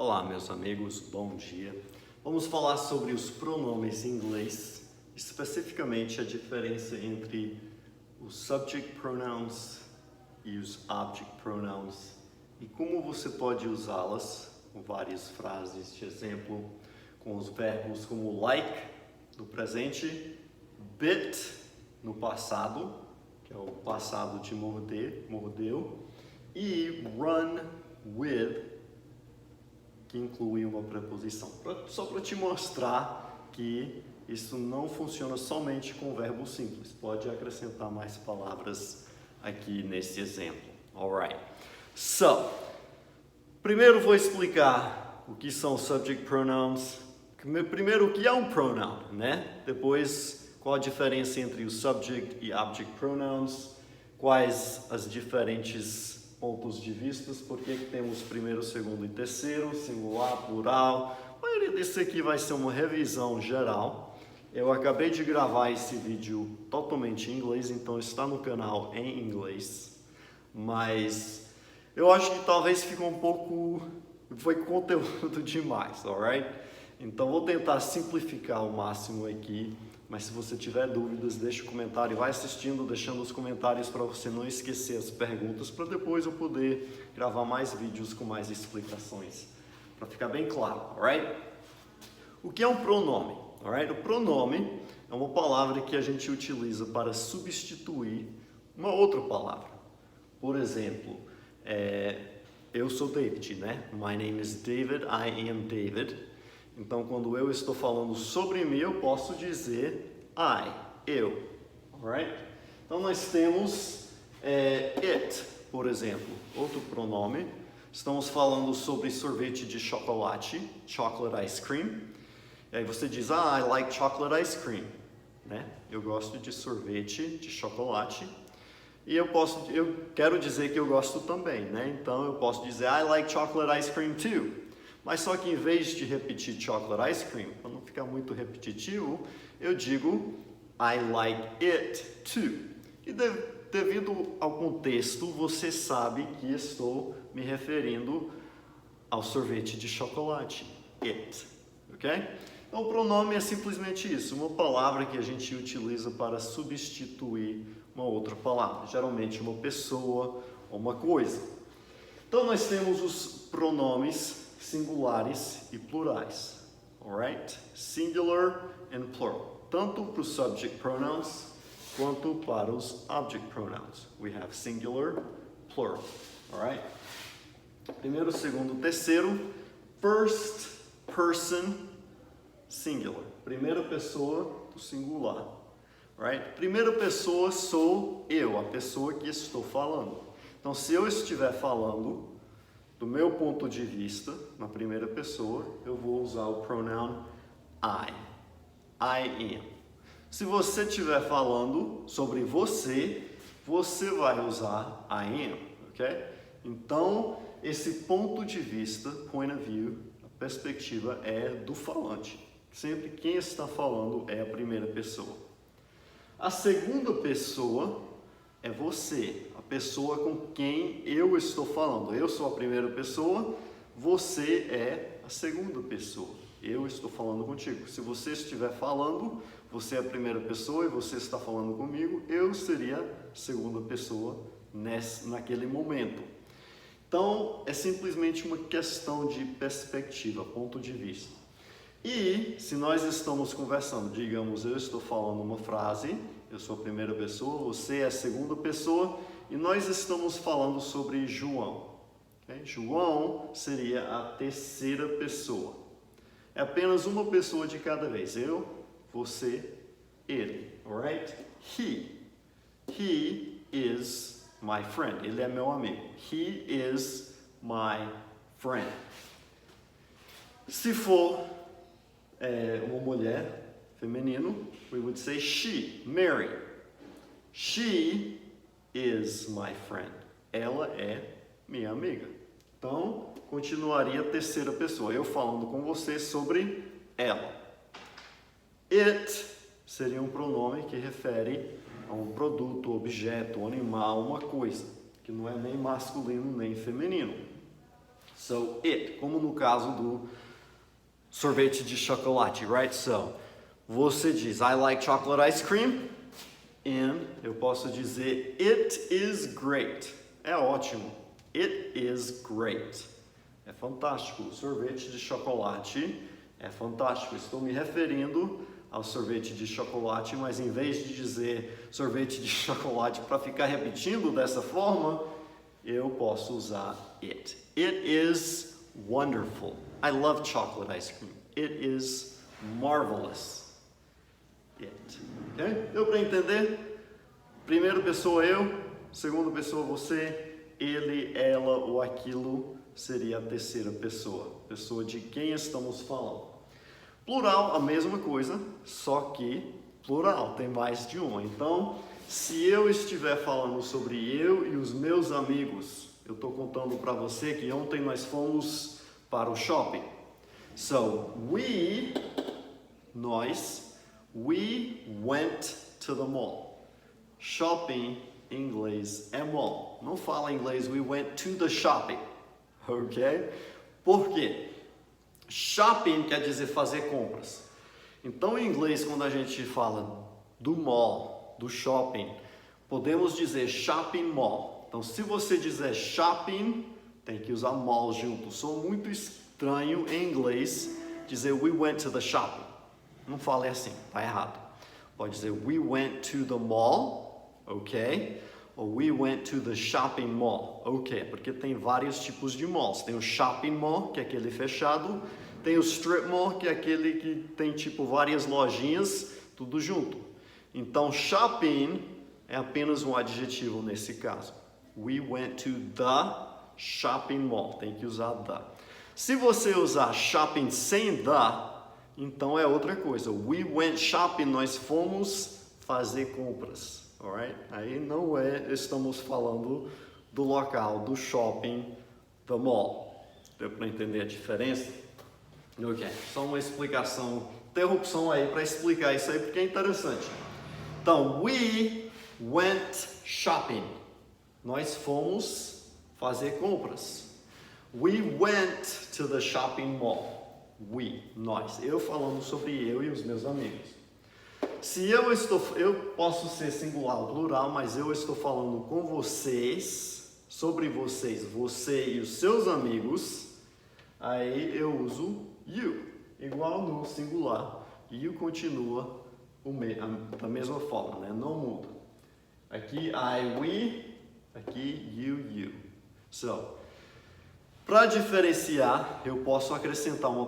Olá, meus amigos, bom dia. Vamos falar sobre os pronomes em inglês, especificamente a diferença entre os subject pronouns e os object pronouns e como você pode usá-las com várias frases de exemplo, com os verbos como like no presente, bit no passado, que é o passado de morder, mordeu, e run with, que inclui uma preposição. Só para te mostrar que isso não funciona somente com o verbo simples. Pode acrescentar mais palavras aqui nesse exemplo. Alright. So, primeiro vou explicar o que são subject pronouns. Primeiro, o que é um pronoun, né? Depois, qual a diferença entre o subject e object pronouns. Quais as diferentes pontos de vista, porque temos primeiro, segundo e terceiro, singular, plural. A maioria desse aqui vai ser uma revisão geral. Eu acabei de gravar esse vídeo totalmente em inglês, então está no canal em inglês. Mas eu acho que talvez ficou um pouco... foi conteúdo demais, alright? Então vou tentar simplificar o máximo aqui. Mas se você tiver dúvidas, deixa o comentário, vai assistindo, deixando os comentários para você não esquecer as perguntas, para depois eu poder gravar mais vídeos com mais explicações, para ficar bem claro, alright? O que é um pronome? Alright? O pronome é uma palavra que a gente utiliza para substituir uma outra palavra. Por exemplo, eu sou David, né? My name is David, I am David. Então, quando eu estou falando sobre mim, eu posso dizer eu, alright? Então, nós temos it, por exemplo, outro pronome. Estamos falando sobre sorvete de chocolate, chocolate ice cream. E aí você diz, I like chocolate ice cream, né? Eu gosto de sorvete de chocolate. E eu quero dizer que eu gosto também, né? Então, eu posso dizer, I like chocolate ice cream too. Mas só que em vez de repetir chocolate ice cream, para não ficar muito repetitivo, eu digo I like it too. E devido ao contexto, você sabe que estou me referindo ao sorvete de chocolate, it, ok? Então o pronome é simplesmente isso, uma palavra que a gente utiliza para substituir uma outra palavra, geralmente uma pessoa ou uma coisa. Então nós temos os pronomes singulares e plurais, alright? Singular and plural, tanto para os subject pronouns quanto para os object pronouns. We have singular, plural, alright? Primeiro, segundo, terceiro, first person singular, primeira pessoa do singular, alright? Primeira pessoa sou eu, a pessoa que estou falando. Então, se eu estiver falando do meu ponto de vista, na primeira pessoa, eu vou usar o pronoun I am. Se você estiver falando sobre você, você vai usar I am, ok? Então, esse ponto de vista, point of view, a perspectiva é do falante. Sempre quem está falando é a primeira pessoa. A segunda pessoa é você, a pessoa com quem eu estou falando. Eu sou a primeira pessoa, você é a segunda pessoa. Eu estou falando contigo. Se você estiver falando, você é a primeira pessoa e você está falando comigo, eu seria a segunda pessoa naquele momento. Então, é simplesmente uma questão de perspectiva, ponto de vista. E, se nós estamos conversando, digamos, eu estou falando uma frase, eu sou a primeira pessoa, você é a segunda pessoa, e nós estamos falando sobre João. Okay? João seria a terceira pessoa. É apenas uma pessoa de cada vez. Eu, você, ele. Alright? He is my friend. Ele é meu amigo. He is my friend. Se for uma mulher, feminino, we would say she, Mary. She is my friend. Ela é minha amiga. Então, continuaria a terceira pessoa. Eu falando com você sobre ela. It seria um pronome que refere a um produto, objeto, um animal, uma coisa, que não é nem masculino nem feminino. So, it, como no caso do sorvete de chocolate, right? So, você diz, I like chocolate ice cream. And eu posso dizer, it is great. É ótimo. It is great. É fantástico. O sorvete de chocolate é fantástico. Estou me referindo ao sorvete de chocolate, mas em vez de dizer sorvete de chocolate para ficar repetindo dessa forma, eu posso usar it. It is wonderful. I love chocolate ice cream. It is marvelous. It. Okay? Deu para entender? Primeira pessoa eu, segunda pessoa você, ele, ela ou aquilo seria a terceira pessoa. Pessoa de quem estamos falando. Plural, a mesma coisa, só que plural, tem mais de uma. Então, se eu estiver falando sobre eu e os meus amigos, eu estou contando para você que ontem nós fomos para o shopping. So, nós, we went to the mall. Shopping em inglês é mall. Não fala em inglês, we went to the shopping. Ok? Por quê? Shopping quer dizer fazer compras. Então, em inglês, quando a gente fala do mall, do shopping, podemos dizer shopping mall. Então, se você dizer shopping, tem que usar mall junto. Sou muito estranho em inglês dizer we went to the shopping. Não fale assim, tá errado. Pode dizer we went to the mall, ok? Ou we went to the shopping mall, ok? Porque tem vários tipos de malls. Tem o shopping mall, que é aquele fechado. Tem o strip mall, que é aquele que tem tipo várias lojinhas, tudo junto. Então, shopping é apenas um adjetivo nesse caso. We went to the shopping mall. Tem que usar the. Se você usar shopping sem the, então é outra coisa. We went shopping, nós fomos fazer compras. Alright? Aí não estamos falando do local, do shopping, do mall. Deu para entender a diferença? Ok, só uma explicação, interrupção aí para explicar isso aí porque é interessante. Então, we went shopping. Nós fomos fazer compras. We went to the shopping mall. We, nós. Eu falando sobre eu e os meus amigos. Se eu posso ser singular ou plural, mas eu estou falando com vocês, sobre vocês, você e os seus amigos, aí eu uso you, igual no singular. You continua da mesma forma, né? Não muda. Aqui I, we, aqui you. So, para diferenciar, eu posso acrescentar uma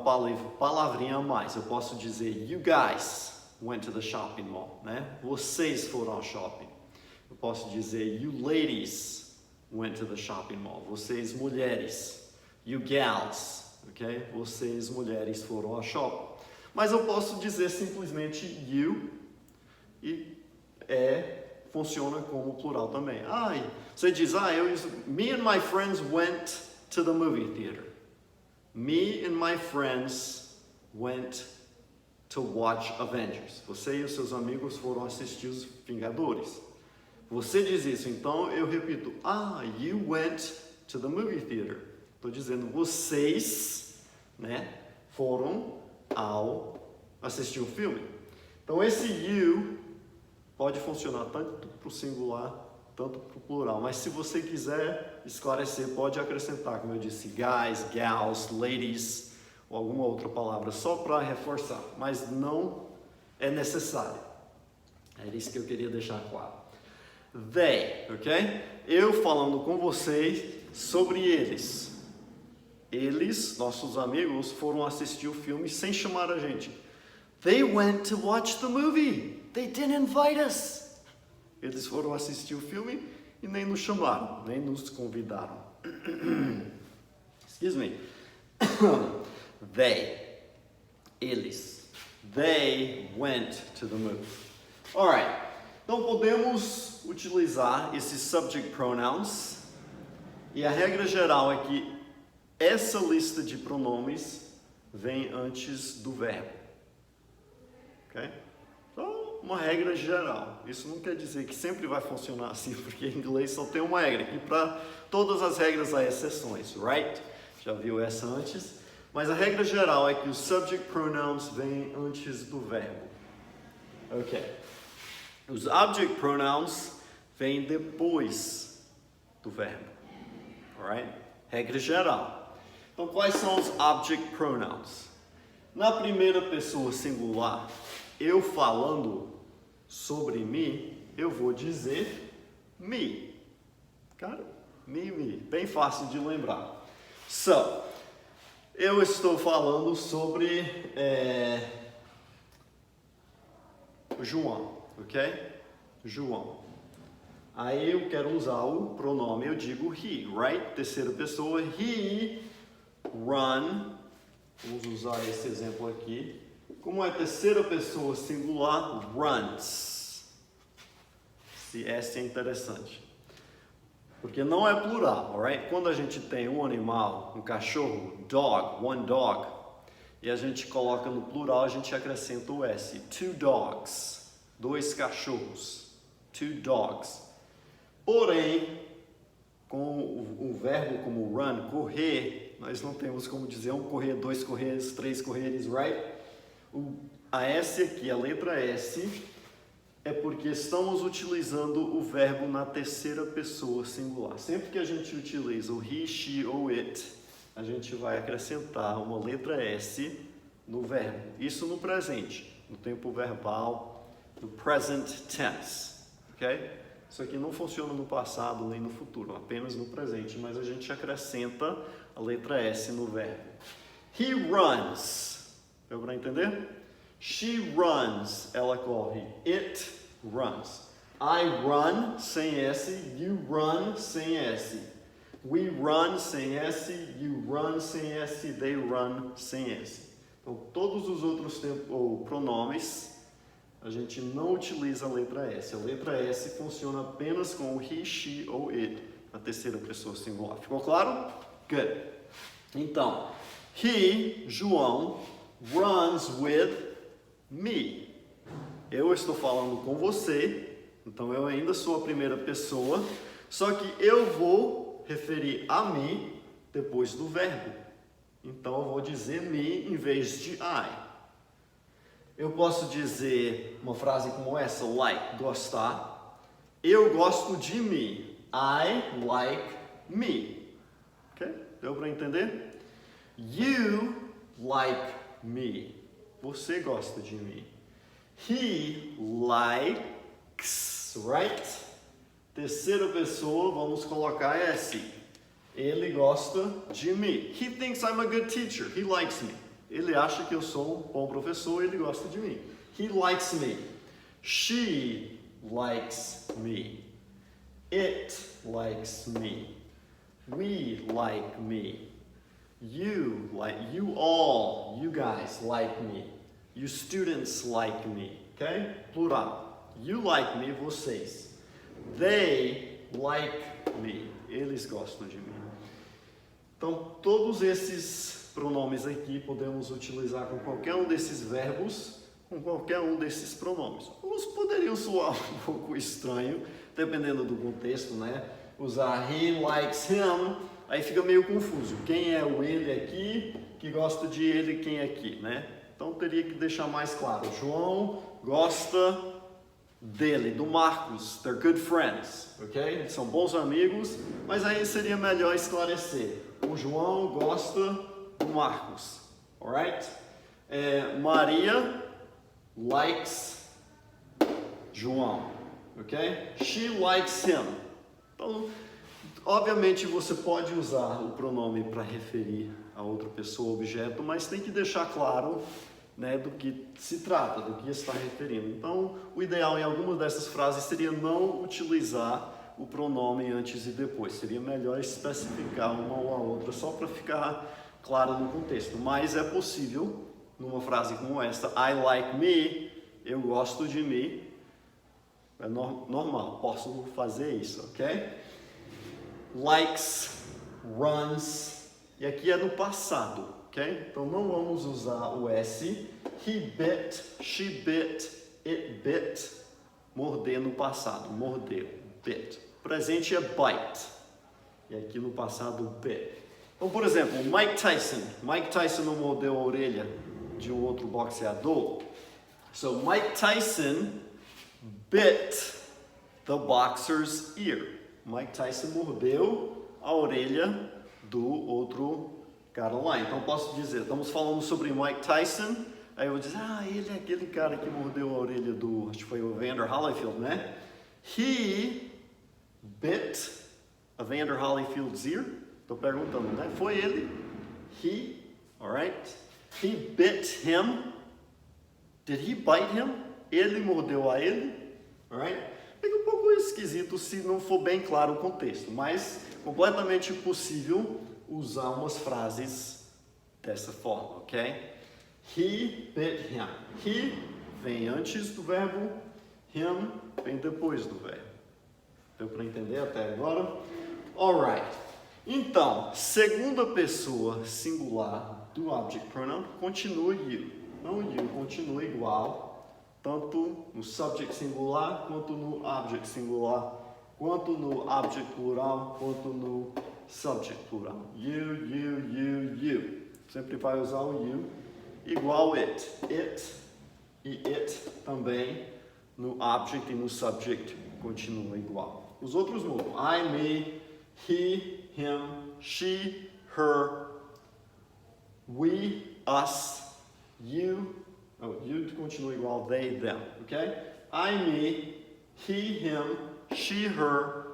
palavrinha a mais. Eu posso dizer you guys went to the shopping mall, né? Vocês foram ao shopping. Eu posso dizer you ladies went to the shopping mall. Vocês mulheres, you gals, ok? Vocês mulheres foram ao shopping. Mas eu posso dizer simplesmente you e funciona como plural também. Você diz, me and my friends went to the movie theater. Me and my friends went to watch Avengers. Você e os seus amigos foram assistir os Vingadores. Você diz isso, então eu repito, you went to the movie theater. Estou dizendo, vocês, né, foram ao assistir o filme. Então esse you pode funcionar tanto para o singular, tanto para o plural. Mas se você quiser esclarecer, pode acrescentar, como eu disse, guys, gals, ladies, ou alguma outra palavra, só para reforçar. Mas não é necessário. Era isso que eu queria deixar claro. They, ok? Eu falando com vocês sobre eles. Eles, nossos amigos, foram assistir o filme sem chamar a gente. They went to watch the movie. They didn't invite us. Eles foram assistir o filme e nem nos chamaram, nem nos convidaram. Excuse me. They. Eles. They went to the movie. Alright. Então podemos utilizar esses subject pronouns. E a regra geral é que essa lista de pronomes vem antes do verbo. Ok? Então, uma regra geral. Isso não quer dizer que sempre vai funcionar assim, porque em inglês só tem uma regra. E para todas as regras há exceções, right? Já viu essa antes? Mas a regra geral é que os subject pronouns vêm antes do verbo. Ok. Os object pronouns vêm depois do verbo. Alright? Regra geral. Então, quais são os object pronouns? Na primeira pessoa singular, eu falando sobre mim, eu vou dizer me. Cara, me. Bem fácil de lembrar. So, eu estou falando sobre João, ok? João. Aí eu quero usar o pronome, eu digo he, right? Terceira pessoa, he run. Vamos usar esse exemplo aqui. Como é terceira pessoa singular, runs. Esse é interessante. Porque não é plural, alright? Quando a gente tem um animal, um cachorro, dog, one dog, e a gente coloca no plural, a gente acrescenta o S. Two dogs, dois cachorros. Two dogs. Porém, com o verbo como run, correr, nós não temos como dizer um correr, dois correres, três correres, right? A S aqui, a letra S, é porque estamos utilizando o verbo na terceira pessoa singular. Sempre que a gente utiliza o he, she ou it, a gente vai acrescentar uma letra S no verbo. Isso no presente, no tempo verbal, no present tense, ok? Isso aqui não funciona no passado nem no futuro, apenas no presente, mas a gente acrescenta a letra S no verbo. He runs. Deu para entender? She runs. Ela corre. It runs. I run sem S. You run sem S. We run sem S. You run sem S. They run sem S. Então, todos os outros pronomes, a gente não utiliza a letra S. A letra S funciona apenas com o he, she ou it, na terceira pessoa singular. Ficou claro? Good. Então, he, João, runs with me. Eu estou falando com você, então eu ainda sou a primeira pessoa, só que eu vou referir a mim depois do verbo. Então eu vou dizer me em vez de I. Eu posso dizer uma frase como essa, like, gostar. Eu gosto de mim. I like me. Ok? Deu para entender? You like me. Você gosta de mim. He likes, right? Terceira pessoa, vamos colocar S. Ele gosta de mim. He thinks I'm a good teacher. He likes me. Ele acha que eu sou um bom professor e ele gosta de mim. He likes me. She likes me. It likes me. We like me. You all, you guys like me. You students like me. Okay? Plural. You like me, vocês. They like me. Eles gostam de mim. Então, todos esses pronomes aqui podemos utilizar com qualquer um desses verbos, com qualquer um desses pronomes. Alguns poderiam soar um pouco estranho, dependendo do contexto, né? Usar he likes him, aí fica meio confuso. Quem é o ele aqui, que gosta de ele, quem é aqui, né? Então teria que deixar mais claro. João gosta dele, do Marcos. They're good friends, ok? São bons amigos, mas aí seria melhor esclarecer. O João gosta do Marcos, alright? Maria likes João, ok? She likes him. Então, obviamente você pode usar o pronome para referir a outra pessoa, objeto, mas tem que deixar claro, né, do que se trata, do que está referindo. Então, o ideal em algumas dessas frases seria não utilizar o pronome antes e depois. Seria melhor especificar uma ou a outra só para ficar claro no contexto. Mas é possível, numa frase como esta, I like me, eu gosto de mim, é normal, posso fazer isso, ok? Likes, runs, e aqui é no passado, ok? Então não vamos usar o S. He bit, she bit, it bit, morder no passado, mordeu, bit. Presente é bite, e aqui no passado bit. Então, por exemplo, Mike Tyson. Mike Tyson não mordeu a orelha de um outro boxeador. So, Mike Tyson bit the boxer's ear. Mike Tyson mordeu a orelha do outro cara lá. Então, posso dizer, estamos falando sobre Mike Tyson. Aí eu vou dizer, ele é aquele cara que mordeu a orelha do, acho que foi o Evander Holyfield, né? He bit Evander Holyfield's ear. Estou perguntando, né? Foi ele? He, alright? He bit him. Did he bite him? Ele mordeu a ele, alright? Fica um pouco esquisito se não for bem claro o contexto, mas completamente possível usar umas frases dessa forma, ok? He bit him. He vem antes do verbo, him vem depois do verbo. Deu para entender até agora? Alright. Então, segunda pessoa singular do object pronoun continua you. Então, you continua igual, tanto no subject singular, quanto no object singular, quanto no object plural, quanto no subject plural. You. Sempre vai usar o you. Igual it. It e it também no object e no subject continua igual. Os outros mudam. I, me, he, him, she, her, we, us, you. You continua igual they, them, ok? I, me, he, him, she, her,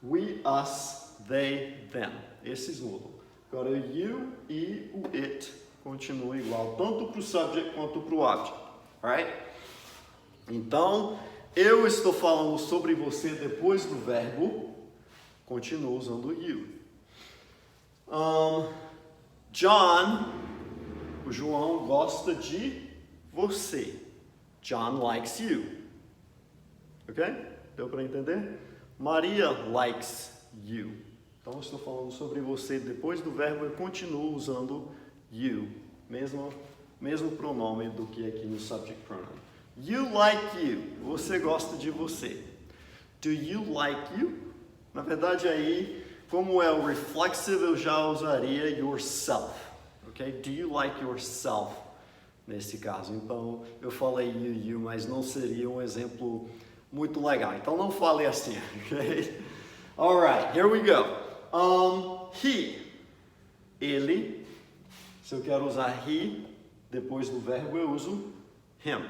we, us, they, them. Esses mudam. Agora o you e o it continua igual, tanto para o subject quanto para o object. Alright? Então, eu estou falando sobre você depois do verbo, continuo usando o you. John, o João gosta de você. John likes you. Ok? Deu para entender? Maria likes you. Então, eu estou falando sobre você depois do verbo, eu continuo usando you. Mesmo pronome do que aqui no subject pronoun. You like you. Você gosta de você. Do you like you? Na verdade, aí, como é o reflexive, eu já usaria yourself. Ok? Do you like yourself? Nesse caso. Então, eu falei you, mas não seria um exemplo muito legal. Então, não fale assim. Ok? Alright, here we go. He. Ele. Se eu quero usar he, depois do verbo eu uso him.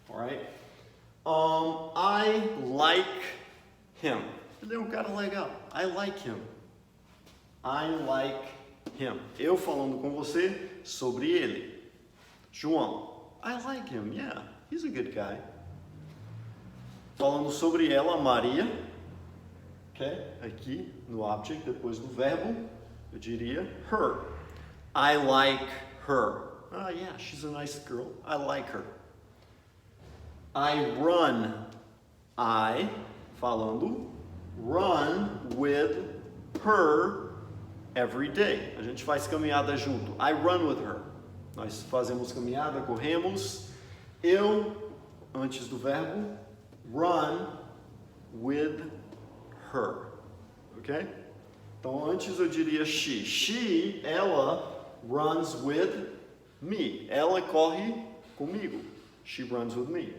Alright? I like him. Ele é um cara legal. I like him. I like him. Eu falando com você sobre ele. João. I like him. Yeah, he's a good guy. Falando sobre ela, Maria. Ok? Aqui no object, depois do verbo, eu diria her. I like her. Yeah, she's a nice girl. I like her. I run. I, falando, run with her every day. A gente faz caminhada junto. I run with her. Nós fazemos caminhada, corremos. Eu, antes do verbo, run with her. Ok? Então, antes eu diria she. She, ela, runs with me. Ela corre comigo. She runs with me.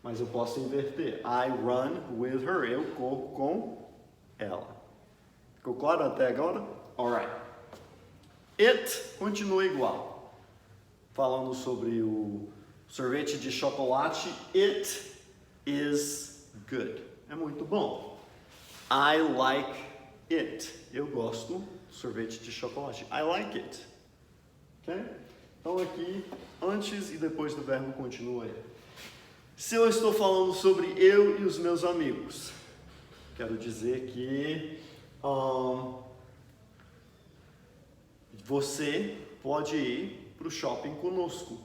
Mas eu posso inverter. I run with her. Eu corro com ela. Ficou claro até agora? Alright. It continua igual. Falando sobre o sorvete de chocolate. It is good. É muito bom. I like it. Eu gosto do sorvete de chocolate. I like it. Ok? Então aqui, antes e depois do verbo continua ele. Se eu estou falando sobre eu e os meus amigos, quero dizer que você pode ir para o shopping conosco.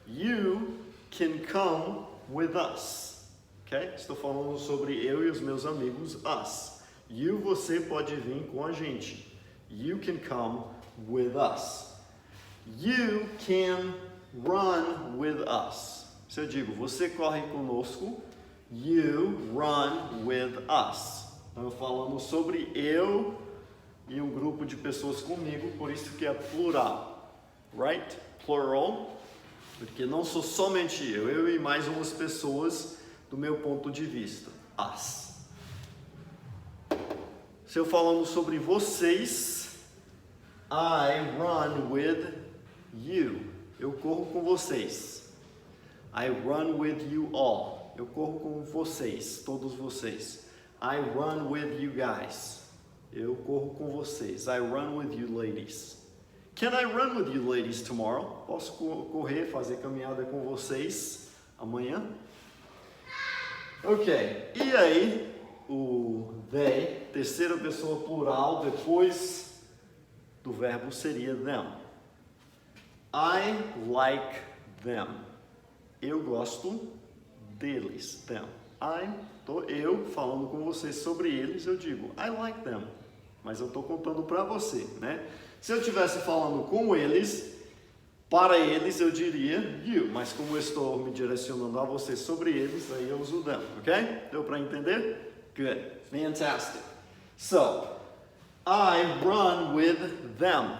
You can come with us. Okay? Estou falando sobre eu e os meus amigos, us. You, você pode vir com a gente. You can come with us. You can run with us. Se eu digo, você corre conosco, you run with us. Então, falando sobre eu e um grupo de pessoas comigo, por isso que é plural, right? Plural, porque não sou somente eu e mais umas pessoas do meu ponto de vista, us. Se eu falando sobre vocês, I run with you. Eu corro com vocês. I run with you all. Eu corro com vocês, todos vocês. I run with you guys. Eu corro com vocês. I run with you ladies. Can I run with you ladies tomorrow? Posso correr, fazer caminhada com vocês amanhã? Ok. E aí, o they, terceira pessoa plural, depois do verbo seria them. I like them. Eu gosto deles, them. Eu falando com vocês sobre eles, eu digo I like them. Mas eu estou contando para você, né? Se eu estivesse falando com eles, para eles eu diria you. Mas como eu estou me direcionando a você sobre eles, aí eu uso them, ok? Deu para entender? Good. Fantastic. So, I run with them.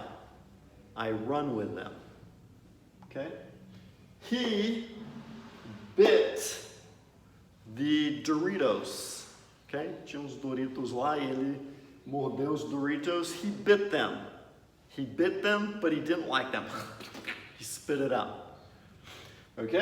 I run with them. Okay? He bit the Doritos. Okay? Tinha uns Doritos lá e ele mordeu os Doritos. He bit them. He bit them, but he didn't like them. He spit it out. Ok?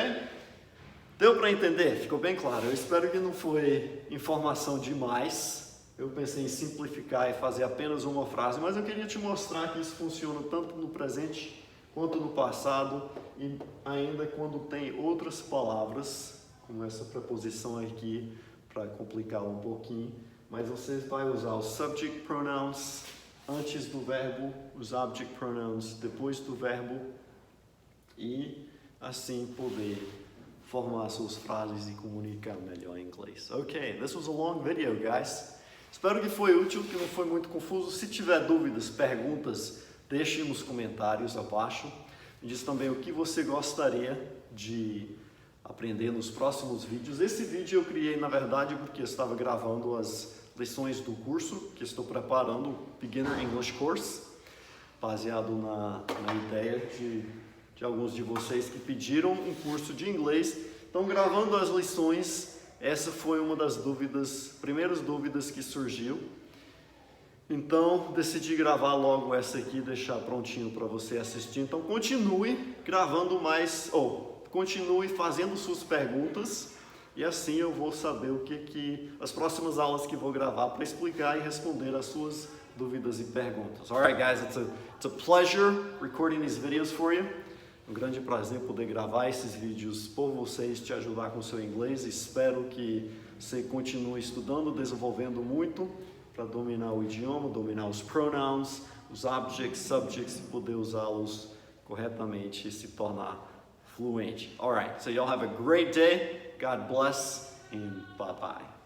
Deu para entender? Ficou bem claro. Eu espero que não foi informação demais. Eu pensei em simplificar e fazer apenas uma frase, mas eu queria te mostrar que isso funciona tanto no presente quanto no passado e ainda quando tem outras palavras, como essa preposição aqui, para complicar um pouquinho. Mas você vai usar os subject pronouns antes do verbo, os object pronouns depois do verbo e assim poder formar suas frases e comunicar melhor em inglês. Ok, this was a long video, guys. Espero que foi útil, que não foi muito confuso. Se tiver dúvidas, perguntas, deixe nos comentários abaixo. Me diz também o que você gostaria de aprender nos próximos vídeos. Esse vídeo eu criei, na verdade, porque eu estava gravando as lições do curso que estou preparando, o Beginner English Course, baseado na ideia de alguns de vocês que pediram um curso de inglês. Então, gravando as lições, essa foi uma das primeiras dúvidas que surgiu. Então, decidi gravar logo essa aqui e deixar prontinho para você assistir. Então, continue gravando mais, continue fazendo suas perguntas e assim eu vou saber o que as próximas aulas que vou gravar para explicar e responder as suas dúvidas e perguntas. Alright, guys, it's a pleasure recording these videos for you. Um grande prazer poder gravar esses vídeos por vocês, te ajudar com o seu inglês. Espero que você continue estudando, desenvolvendo muito para dominar o idioma, dominar os pronouns, os objects, subjects e poder usá-los corretamente e se tornar fluente. Alright, so y'all have a great day. God bless and bye-bye.